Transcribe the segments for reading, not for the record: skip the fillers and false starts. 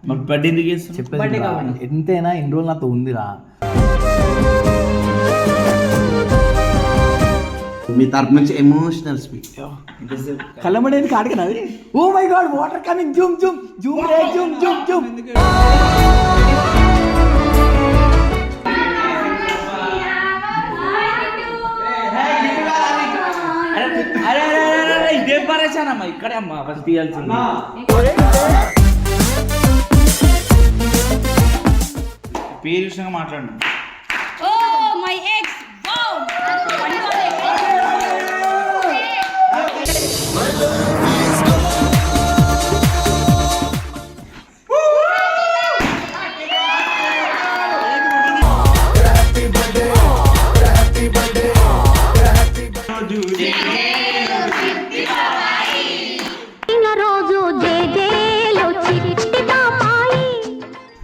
Birthday ఎందుకు చేస్తాం? చెప్పేది ఎంతైనా ఇన్ని రోజులు నాతో ఉందిరా. మీ తరపు నుంచి ఎమోషనల్ స్పీచ్. కళ్ళమడేది కాడకనా అది? Oh my god, water coming, zoom zoom zoom రే జూమ్ జూమ్ జూమ్. అరే ఇదేం పరేషానమ్మా, ఇక్కడే అమ్మా ఫస్ట్ తీయాల్సింది. పేరు విషయంగా మాట్లాడండి.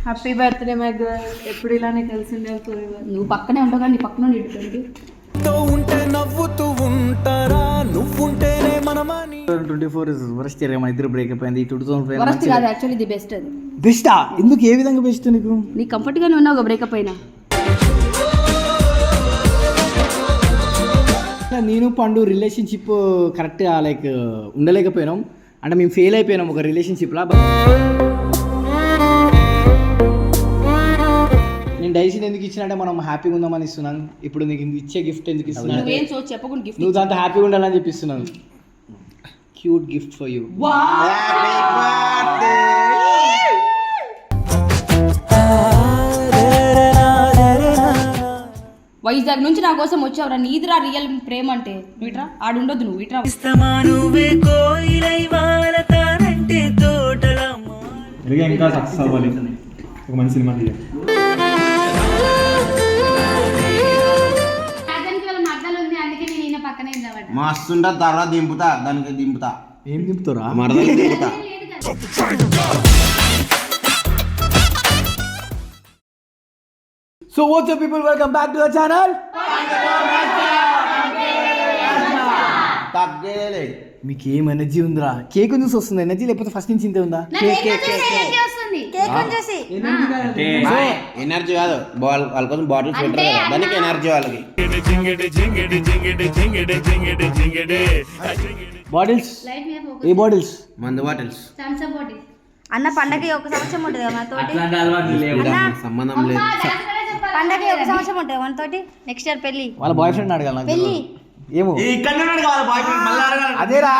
Happy birthday my girl. ఎప్పుడు ఇలానే కలిసి ఉండాలి. నువ్వు పక్కనే ఉంటావు కానీ నీ పక్కన ఇటువంటి ఉంటే నవ్వుతూ ఉంటారా, నువ్వుంటేనే మనమని. 2024 ఇస్ వరస్ట్ ఇయర్. మన ఇద్దరు బ్రేకప్ అయింది. 2025 వరస్ట్ కాదు, యాక్చువల్లీ ది బెస్ట్. అది బెస్టా? ఎందుకు? ఏ విధంగా బెస్ట్? నీకు నీ కంఫర్ట్ గానే ఉన్నావు బ్రేకప్ అయినా. నేను పండు రిలేషన్షిప్ కరెక్ట్గా లైక్ ఉండలేకపోయినాం. అంటే మేము ఫెయిల్ అయిపోయినాం ఒక రిలేషన్షిప్లో. నేను డైసీని ఎందుకు ఇచ్చినంటే మనం హ్యాపీగా ఉందామని ఇస్తున్నాను. ఇప్పుడు నీకు ఇచ్చే గిఫ్ట్ ఎందుకు ఇస్తున్నాను? నువ్వు దాంతో హ్యాపీగా ఉండాలని చెప్పిస్తున్నాను. Cute gift for you. Vizag నుంచి నా కోసం వచ్చావురా. నీదిరా రియల్ ప్రేమ అంటే. ఇట్రా ఆడుండొద్దు, నువ్వు ఇట్రా. ఇంకా సక్సెస్ అవ్వాలి, ఒక మంచి సినిమా తీయాలి. మస్తుంటా తర్వాత దింపుతా, దానికి దింపుతా. ఏం దింపుతారా? మరదలు దింపుతా. So what's up people, welcome back to the channel. తగ్గేలే. మీకు ఏం ఎనర్జీ ఉందిరా? కేక్ చూసి వస్తుంది ఎనర్జీ, లేకపోతే ఫస్ట్ నుంచి ఇంతే ఉందా? ఎనర్జీ కాదు, వాళ్ళ కోసం బాటిల్స్ పెట్టారు కదా, దానికి ఎనర్జీ వాళ్ళకి. బాటిల్స్? ఏ బాటిల్స్? మందు బాటిల్స్. అన్న పండగకి ఒక సంవత్సరం ఉంటుంది కదా మనతోటి. సంబంధం లేదు. పండగకి ఒక సంవత్సరం ఉంటుంది మనతోటి. నెక్స్ట్ ఇయర్ పెళ్లి. వాళ్ళ బాయ్ ఫ్రెండ్ అడగాలి నాకు. పెళ్లి ఏమో అదేరా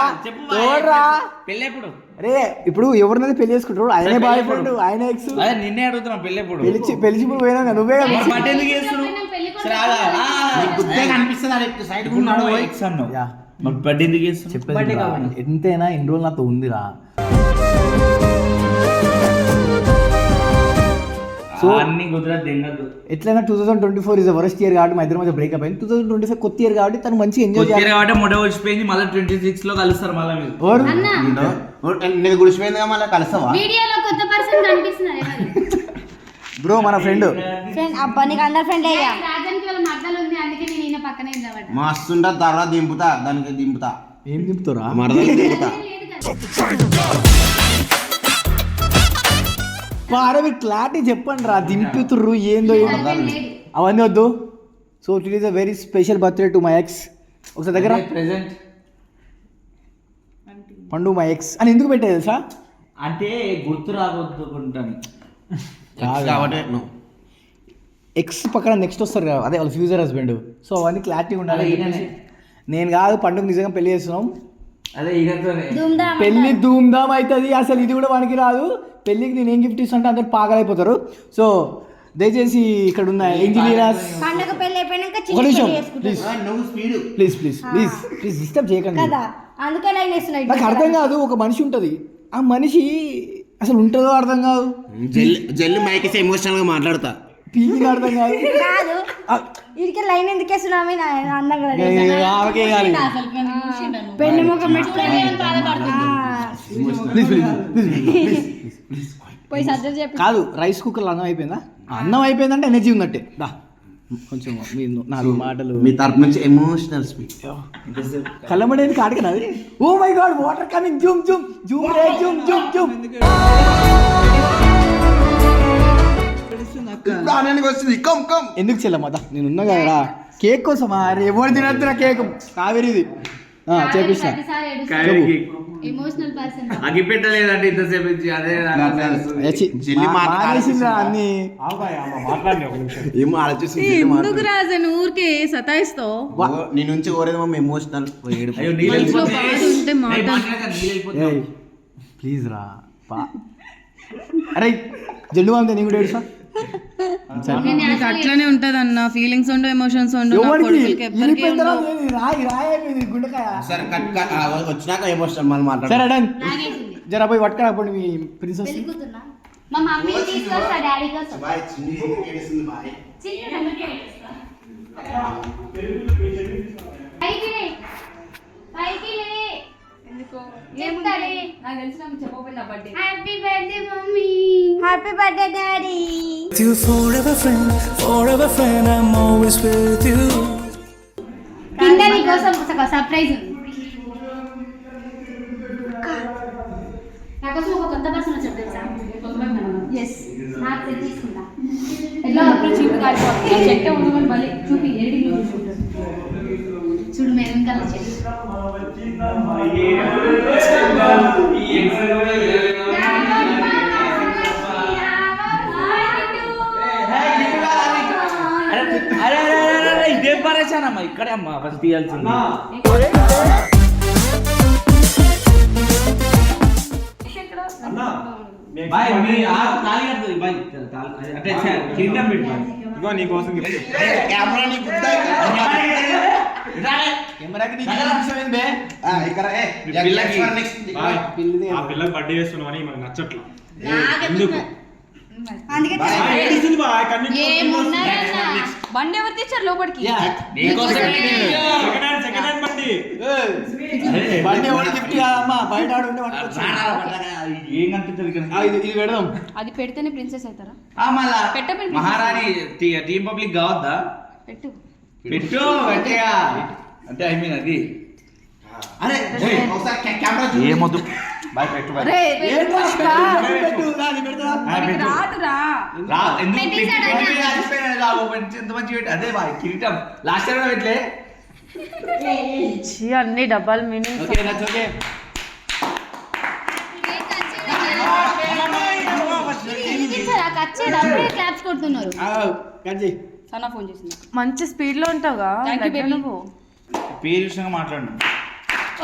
పెళ్ళెప్పుడు? అరే ఇప్పుడు ఎవరినైతే పెళ్లి చేసుకుంటారు, ఆయనే బాయ్ ఫ్రెండ్, ఆయన ఎక్స్. నిన్నే అడుగుతున్నా పెళ్ళెప్పుడు. పెళ్లి చూపులు పోయినా నువ్వే బర్త్డే ఎందుకు చేస్తున్నావు? బర్త్డే ఎందుకు చేస్తున్నావు? చెప్పేది ఎంతైనా ఇన్ని రోజులు నాతో ఉందిరా. సో అన్ని కుదరదు. ఎట్లయినా 2024 ఇస్ వరస్ట్ ఇయర్ కాబట్టి మా ఇద్దరి మధ్య బ్రేకప్ అయింది. 2025 కొత్త ఇయర్ కాబట్టి తను మంచిగా ఎంజాయ్ చేయాలి కాబట్టి మొదట వచ్చిపోయింది. మళ్ళీ 26 లో కలుస్తారు. మళ్ళీ నేను గుడిసిపోయిందిగా, మళ్ళీ కలుస్తావా? బ్రో మన ఫ్రెండ్ అబ్బా నీకు అందరు ఫ్రెండ్ అయ్యా. మస్తుంటా తర్వాత దింపుతా, దానికి దింపుతా. ఏం దింపుతారా? మరదలు దింపుతా. అరే క్లారిటీ చెప్పండి రా. దింపుతుర్రు ఏందో అవన్నీ వద్దు. So it is a very special birthday to my ex. ఒకసారి దగ్గర ప్రెజెంట్ పండు మై ఎక్స్ అని ఎందుకు పెట్టే తెలుసా? అంటే గుర్తు రాబోతుంటాను కాబట్టి ఎక్స్ పక్కన నెక్స్ట్ వస్తారు కదా, అదే వాళ్ళ ఫ్యూచర్ హస్బెండ్. సో అవన్నీ క్లారిటీ ఉండాలి. నేను కాదు, పండుగ నిజంగా పెళ్లి చేస్తున్నాం. అదే పెళ్లి ధూమ్ధామ్ అవుతుంది. అసలు ఇది కూడా మనకి రాదు. పెళ్ళికి నేను ఏం గిఫ్ట్ ఇస్తుంటే అందరు పాగలైపోతారు. సో దయచేసి ఇక్కడ ఉన్న ఇంజనీర్స్ పండగ పెళ్లి అయిపోయినాక ప్లీజ్ డిస్టర్బ్ చేయకండి. అందుకే లైన్ వేస్తున్నాయి. నాకు అర్థం కాదు, ఒక మనిషి ఉంటుంది, ఆ మనిషి అసలు ఉంటుందో అర్థం కాదు. జల్లు మైకేసి ఎమోషనల్ గా మాట్లాడతా. పీకి అర్థం కాదు. ఇదికే లైన్ ఎందుకు వేస్తున్నామే అందంగా పెళ్లి ముఖం పెట్టుకుని పోయి సర్జరీ చెప్పి. కాదు, రైస్ కుక్కర్లో అన్నం అయిపోయిందా? అన్నం అయిపోయిందంటే ఎనర్జీ ఉన్నట్టే. దా కొంచెం నాలుగు మాటలు. మీ తరపు నుంచి ఎమోషనల్ స్పీచ్. కళ్ళమడేది కాడకనా అది? Oh my god, water coming, zoom zoom zoom రే జూమ్ జూమ్ జూమ్. వస్తుంది కమ్ కమ్. ఎందుకు చెల్లమ్మా నేను ఉన్నా కదరా కేక్ కోసమా? అరే ఎవరు తినద్దురా కేక్, కావేరిది చేపిస్తా. Emotional person. అగి పెట్టలేదంటే ఇంతసేపు ఇచ్చి అదే మానేసిందిరా అన్ని. మాట్లాడి ఒక నిమిషం. ఏమో ఆలోచిస్తుంది. ఎందుకు రాజన్ ఊరికే సతాయిస్తావు? నీ నుంచి కోరేది మమ్మీ ఎమోషనల్ అయ్యో మనసులో బాధ ఉంటే నీళ్ళు ప్లీజ్ రా అరే జెండు అంతే నీ కూడా ఏడుసా. నీకు అట్లానే ఉంటది అన్న, ఫీలింగ్స్ ఉండవు, ఎమోషన్స్ ఉండవు. సరే వచ్చినాక ఎమోషనల్ మళ్ళీ మాట్లాడు. సరే డన్. జరా పోయి పట్టుకురా పోండి మీ ప్రిన్సెస్. మా మమ్మీ తీసుకొస్తా డాడీ కోసం. బాయ్ చిన్ని ఏడుస్తుంది బాయ్. పైకి లే. పైకి లే. చెప్తాలే. నాకు తెలిసిన చెప్పకపోయినా birthday. Happy birthday mummy. Happy birthday daddy. With you forever friend, I'm always with you. కింద నీ కోసం ఒక సర్ప్రైజ్ ఉంది. నా కోసం ఒక కొత్త పర్సన్ వచ్చాడు తెలుసా? ఎస్ నాకు సెట్ తీసుకుంటా. ఎట్లా అప్పుడు చీపు కాలిపోతుంది. చెట్టే ఉండమని మళ్ళీ చూపి ఎడిటింగ్ లో చూసుకుంటారు. చూడు మెరూన్ కలర్ చెట్టు. అరే ఇదేం పరేశానమ్మా ఇక్కడే అమ్మా ఫస్ట్ తీయాల్సింది. బాయ్ మీ తాళి కడుతుంది బాయ్ అంటే కిరీటం పెట్టు. ఇగో నీ కోసం కెమెరా నీ గుద్దా కెమెరాకి నీకు ఏం అవసరం ఏంది బే? ఇక్కడ పిల్లకి. ఆ పిల్లకి బర్త్డే చేస్తున్నావు అని మనకు నచ్చట్లా. ఎందుకు అందుకే ఏడుస్తుంది బా, కన్నీ ఏమున్నారన్నా బండి ఎవరు తెచ్చారు లోపలికి? నీకోసం సెకండ్ హ్యాండ్ బండి. బండి ఎవరు గిఫ్ట్ కాదమ్మా, బయట ఆడు ఉంటే పట్టుకోవచ్చు. ఏం కనిపిస్తుంది ఇక్కడ? ఇది పెడదాం. అది పెడితేనే ప్రిన్సెస్ అవుతారా? మళ్ళా పెట్టమని మహారాణి టీం పబ్లిక్ కావద్దా? పెట్టు. పెట్టు గట్టిగా అంటే ఐ మీన్ అది అరే ఒకసారి కెమెరా ఏమొద్దు బాయ్ పెట్టు బాయ్. అరే ఏంట్రా, పెట్టు, దాన్ని పెడతా. పెట్టు. రాదురా. ఎందుకు పెట్టేశాడు ఎంత మంచి పెట్టు అదే బాయ్ కిరీటం లాస్ట్ టైం పెట్టలే. అన్ని డబ్బాలు meaning. Okay that's okay. Claps కొడుతున్నారు. కట్ చేయి. సన్నా ఫోన్ చేసింది. మంచి స్పీడ్ లో ఉంటావుగా. Thank you, baby. నువ్వు పేరు విషయంగా మాట్లాడు.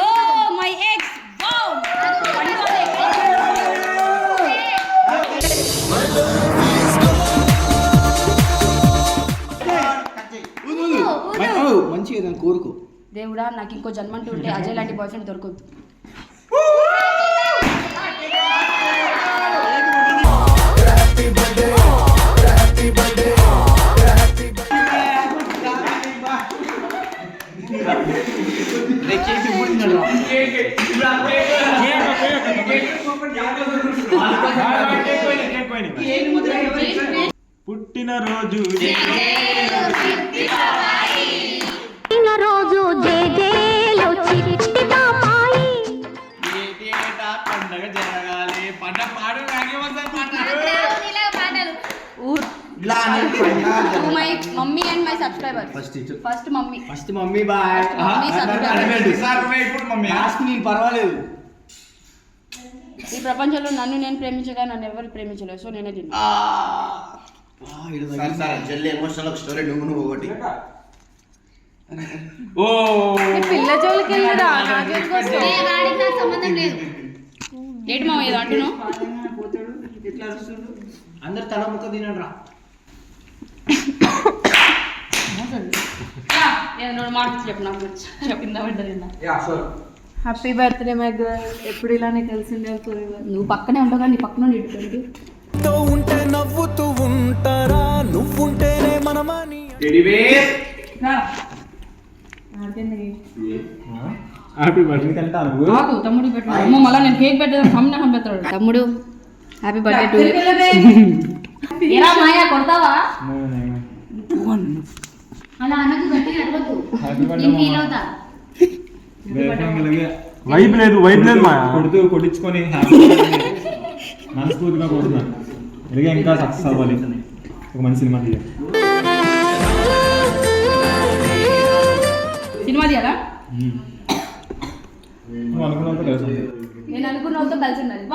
Oh my ex wow. మంచిగా దాన్ని కోరుకో. దేవుడా నాకు ఇంకో జన్మంటూ ఉంటే అజయ్ లాంటి బాయ్ ఫ్రెండ్ దొరకదు. పుట్టినరోజు రోజు జేజేలో చిట్టి పాపాయి. పండగ జరగాలి పంట పాడు my mummy and my subscriber. First mummy. First mummy bye. Mummy subscriber. ఇప్పుడు మమ్మీ లాస్ట్ నేను పర్వాలేదు. ఈ ప్రపంచంలో నన్ను నేను ప్రేమించగా నన్ను ఎవరు ప్రేమించలేదు, సో నేనే తిన్నా. సరే సరే జల్లి ఎమోషనల్ ఒక స్టోరీ నువ్వు ఒకటి. ఓ పిల్ల జోలికి వెళ్ళరా, నా జోలికి వస్తే వాడికి నాకు సంబంధం లేదు. ఏంటి మామ ఏదో అంటున్నావు? అందరు తల ముక్క తినండి రా. ఏదో మాట చెప్పు నాకు చెప్పిందా వింటా. Happy birthday my girl. ఎప్పుడు ఇలానే కలిసిండే ఫోరెవర్. నువ్వు పక్కనే ఉండగా నీ పక్కన ఇటు తో ఉంటే నవ్వుతూ ఉంటారా, నువ్వుంటేనే మనమని. హ్యాపీ బర్త్డే అంటే అనుకో. ఆగు తమ్ముడు పెట్టు. అమ్మ మళ్ళీ నేను కేక్ పెట్టేదాం కమ్మ పెడతాడు. తమ్ముడు హ్యాపీ బర్త్డే టు ఏరా మాయా కొడతావా? అలా అనకు గట్టిగా అడగద్దు. హ్యాపీ బర్త్డే నేను ఫీల్ అవుతా. వైబ్ లేదు మా కొడుతూ కొట్టించుకొని హ్యాపీ మనస్ఫూర్తిగా కొడుతున్నాను. ఇలాగే ఇంకా సక్సెస్ అవ్వాలి. ఒక మంచి సినిమా తీయాలి. సినిమా తీయాలా? నువ్వు అనుకున్నంత కలిసి ఉంది. నేను అనుకున్నతో కలిసి ఉండాలి.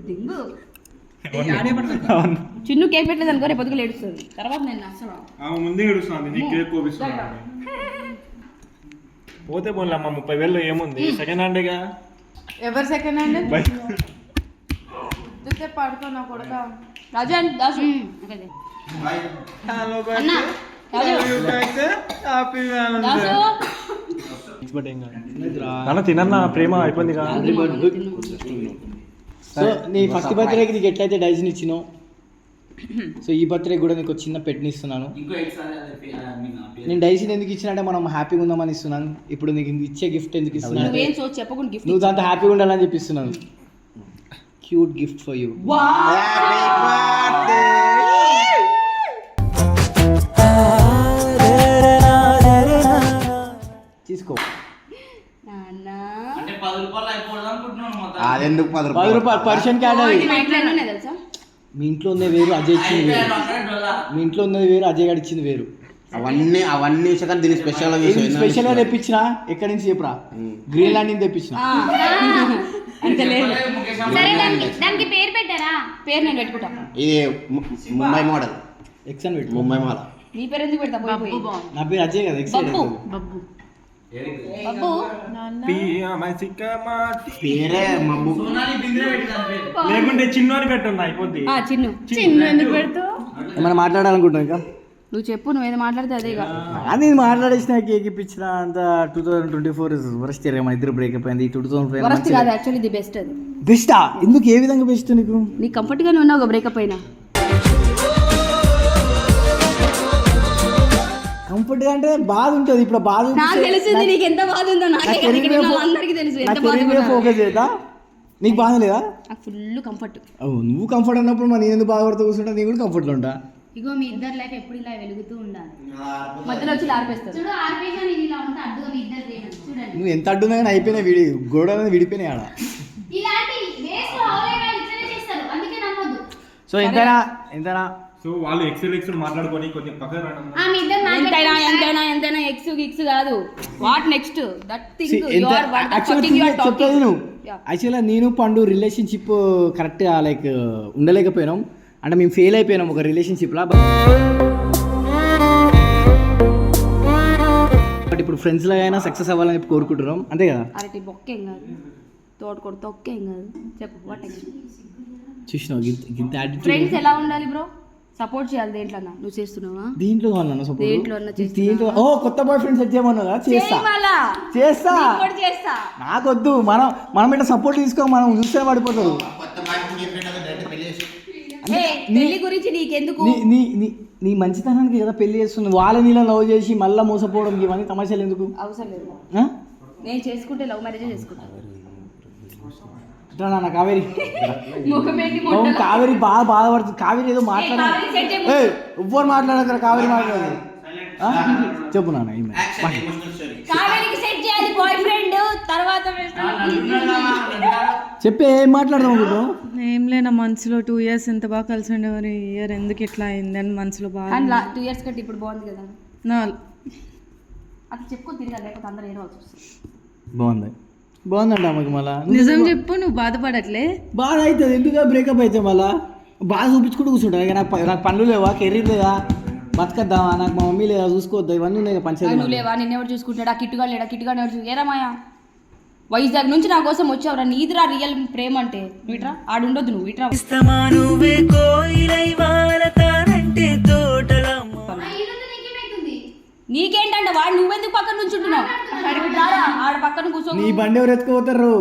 దింగు చిన్ను కేక్ పెట్టలేదు అనుకో రేపు పొద్దుకు ఏడుస్తుంది. తర్వాత నేను అసలు ఆమె ముందే ఏడుస్తుంది, నీ కేక్ కోపిస్తున్నాను. పోతే పోన్లే అమ్మ, 30,000 ఏముంది, సెకండ్ హ్యాండ్గా. ఎవరు సెకండ్ హ్యాండ్ పడుకో నా కొడుక. రాజు అండ్ దాసు అన్న నాన్న తినన్నా, ప్రేమ అయిపోయింది కదా. సో నీ ఫస్ట్ బర్త్డేకి నీకు ఎట్లయితే డైజన్ ఇచ్చినావు, సో ఈ బర్త్డే కూడా నీకు చిన్న పెట్టిని ఇస్తున్నాను. ఇంకో ఎక్స్ట్రా నేను డైజన్ ఎందుకు ఇచ్చిన అంటే మనం హ్యాపీగా ఉందామని ఇస్తున్నాను. ఇప్పుడు నీకు ఇచ్చే గిఫ్ట్ ఎందుకు ఇస్తున్నాను అంటే చెప్పకుండా గిఫ్ట్ నువ్వు దాంతో హ్యాపీగా ఉండాలని చెప్పిస్తున్నాను. Cute gift for you. తీసుకో. అంటే 10 రూపాయలు అయిపోవడం అనుకుంటున్నాను మొత్తం. అదెందుకు 10 10 రూపాయలు పర్షన్ క్యాడ్ అది. మా ఇంట్లో ఎన్ని ఉన్నాయి తెలుసా? మీ ఇంట్లో ఉన్నది వేరు, అజయ్ ఇచ్చింది వేరు. మీ ఇంట్లో ఉన్నది వేరు, అజయ్ గారు ఇచ్చింది వేరు. అవన్నీ ఇచ్చాక దీన్ని స్పెషల్ స్పెషల్ గా తెప్పించిన. ఎక్కడి నుంచి చెప్పురా? గ్రీన్లాండ్ నుంచి తెప్పించిన. అంత లేదు. సరే దానికి పేరు పెట్టారా? పేరు నేను పెట్టుకుంటా. ఇది ముంబై మోడల్, ఎక్స్ అని పెట్టు. ముంబై మాల. నీ పేరు ఎందుకు పెడతా? పోయి నా పేరు అజయ్ కదా, ఎక్స్. బబ్బు బబ్బు పేరే మబ్బు. లేకుంటే చిన్ను అని పెట్టండి, అయిపోద్ది. చిన్ను చిన్ను ఎందుకు పెడతావు? ఏమైనా మాట్లాడాలనుకుంటున్నా ఇంకా? నువ్వు చెప్పు, నువ్వేదో మాట్లాడితే అదే ఇక. అది మాట్లాడేసిన కేక్ ఇప్పించిన అంత 2024 వరస్ట్ ఇయర్. మన ఇద్దరు బ్రేకప్ అయింది. 2005 వరస్ట్ కాదు, యాక్చువల్లీ ది బెస్ట్ అది. బెస్టా? ఎందుకు? ఏ విధంగా బెస్ట్ నీకు? నీ కంఫర్ట్ గానే ఉన్నావు బ్రేకప్ అయినా. కంఫర్ట్ అంటే బాధ ఉంటుంది. ఇప్పుడు బాధ నాకు తెలుస్తుంది నీకు ఎంత బాధ ఉందో. అందరికీ తెలుసు ఎంత బాధ. ఫోకస్ చేద్దా? నీకు బాధ లేదా? Full comfort. నువ్వు కంఫర్ట్ అన్నప్పుడు మరి నేను ఎందుకు బాధపడుతూ కూర్చుంటా? నీ కూడా కంఫర్ట్లో ఉంటా. ఇగో మీ ఇద్దరు లైఫ్ ఎప్పుడు ఇలా వెలుగుతూ ఉండాలి. మధ్యలో వచ్చి ఆర్పేస్తారు. చూడు ఆర్పేగా నేను ఇలా ఉంటా అడ్డుగా మీ ఇద్దరు ప్రేమ చూడండి. నువ్వు ఎంత అడ్డున్నా కానీ అయిపోయినాయి. గోడ అనేది విడిపోయినాయి ఆడ. ఇలాంటి వేస్ట్ అవలేగా ఇట్లనే చేస్తారు, అందుకే నమ్మొద్దు. సో ఎంతనా సో వాళ్ళు ఎక్సెల్ మాట్లాడుకొని కొంచెం పక్కన రండి. ఆ మీ ఇద్దరు ఎంతైనా ఎక్స్ గిక్స్ కాదు. What next that thing you are చెప్పేది నువ్వు. యాక్చువల్గా నేను పండు రిలేషన్షిప్ కరెక్ట్గా లైక్ ఉండలేకపోయినాం. అంటే మేము ఫెయిల్ అయిపోయినాం ఒక రిలేషన్షిప్లో. బట్ ఇప్పుడు ఫ్రెండ్స్లో అయినా సక్సెస్ అవ్వాలని కోరుకుంటున్నాం, అంతే కదా? అరటి బొక్కేం కాదు, తోటకొడు తొక్కేం కాదు. చెప్పు వాట్ చూసినావు ఇంత యాటిట్యూడ్. ఫ్రెండ్స్ ఎలా ఉండాలి బ్రో? సపోర్ట్ చేయాలి. దేంట్లో నువ్వు చేస్తున్నావా? దీంట్లో కావాలన్నా సపోర్ట్. దీంట్లో కొత్త బాయ్ ఫ్రెండ్ సెట్ చేయమన్నా కదా, చేస్తా. నాకొద్దు. మనం ఇట్లా సపోర్ట్ తీసుకో, మనం చూస్తే పడిపోతాడు. పెళ్లి గురించి నీకెందుకు? నీ మంచితనానికి కదా పెళ్లి చేస్తుంది. వాళ్ళ నీళ్ళ లవ్ చేసి మళ్ళీ మోసపోవడం ఇవన్నీ తమాషాలు ఎందుకు? అవసరం లేదు. నేను చేసుకుంటే లవ్ మ్యారేజ్ చేసుకుంటా. నా కావేరి కావేరి బాధపడుతుంది. కావేరి ఏదో మాట్లాడాలి. ఎవ్వరు మాట్లాడతారు, కావేరి మాట్లాడదు. చెప్పు నాన్న. చెప్పే ఏం మాట్లాడదాం అనుకుంటాం? ఏం లేనా మనసులో 2 years ఎంత బాగా కలిసి ఉండేవారు. ఇయర్ ఎందుకు ఇట్లా అయింది అని మనసులో బాగా. 2 years కంటే ఇప్పుడు బాగుంది కదా. అది చెప్పుకొని తిరగాలి, లేకపోతే అందరూ ఏడవచ్చు. బాగుందంట ఆమెకు. మళ్ళా నిజం చెప్పు, నువ్వు బాధపడట్లే? బాధ అవుతుంది. ఎందుకు బ్రేకప్ అయితే మళ్ళా బాగా చూపించుకుంటూ కూర్చుంటా. నాకు పనులు లేవా, కెరీర్ లేదా, బతకద్దామా, నాకు మా మమ్మీ లేదా, చూసుకోవద్దా, ఇవన్నీ ఉన్నాయి పంచాయతీ. నువ్వు లేవా, నిన్నెవరు చూసుకుంటాడు? ఆ కిట్టుగా లేడా? కిట్టుగా ఎవరు ఏరా మాయా? వైజాగ్ నుంచి నా కోసం వచ్చావురా. నీదిరా రియల్ ప్రేమ అంటే. నువ్వు ఇట్రా, ఆడుండొద్దు. నువ్వు ఇట్రా. నీకేంటంటే వాడు నువ్వెందుకు పక్కన నుంచి ఉంటున్నావు? ఆడ పక్కన కూర్చో. నీ బండి ఎవరు ఎత్తుకుపోతారు?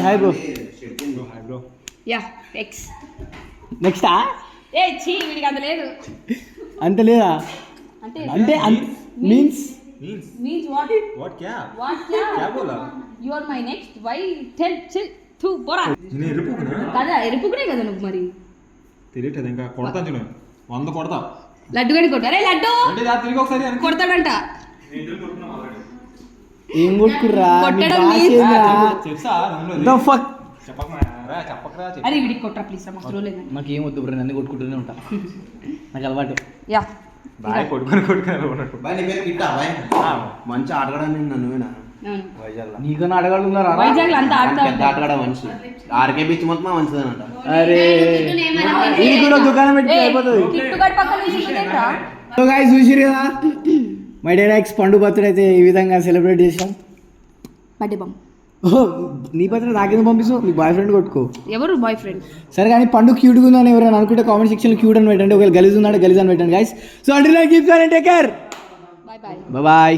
Hi bro. యా ఎక్స్ నెక్స్టా? ఏ చీ, వీడికి అంత లేదు. అంత లేదా? అంటే మీన్స్ వాట్ క్యా బోలా? You are my next. Why tell to పోరా. నేను ఎరుపుకునా కదా, ఎరుపుకునే కదా నువ్వు. మరి తెలియట్లేదు. ఇంకా కొడతాను చూడు, 100 కొడతా. లడ్డు గడి కొట్టారే. లడ్డు తిరిగి ఒకసారి కొడతాడంట. ఏం కొట్టుకుర్రా? చెప్తా చెప్పక చెప్పకరా అరే వీడికి కొట్టరా ప్లీజ్ రా మస్తు లేదు నాకు ఏం వద్దు బ్రో, నన్ను కొట్టుకుంటూనే ఉంటా, నాకు అలవాటే. యా బాయ్ కొట్టుకొని ఉన్నట్టు. బాయ్ నీ పేరు కిట్టా బాయ్ మంచి ఆటగాడని నన్నువేనా అవును. వైజాగ్లో నీకన్నా అడగాడు ఉన్నారా? వైజాగ్ లో అంతా ఆడుతా పెద్ద ఆటగాడ మనిషి ఆర్కే బీచ్ మొత్తం మంచిదేనంట. అరే ఇది కూడా దుకాణం పెట్టి అయిపోతుంది. కిట్టుగాడి పక్కన తీసుకుంటేంట్రా సో గైస్ చూసిరు కదా, మై డియర్ ఎక్స్ పండు బర్త్డే అయితే ఈ విధంగా సెలబ్రేట్ చేసాం. Birthday balm. ఓహో నీ బర్త్డే నాకేందుకు పంపిస్తావు, మీ బాయ్ ఫ్రెండ్ కొట్టుకో. ఎవరు బాయ్ ఫ్రెండ్? సరే కానీ పండు క్యూట్గా ఉందని ఎవరైనా అనుకుంటే కామెంట్ సెక్షన్లో క్యూట్ అని పెట్టండి, ఒకవేళ గలీజ్ ఉన్నాడు గలీజ్ అని పెట్టండి guys. So until then keep care, take care, bye bye. Bye.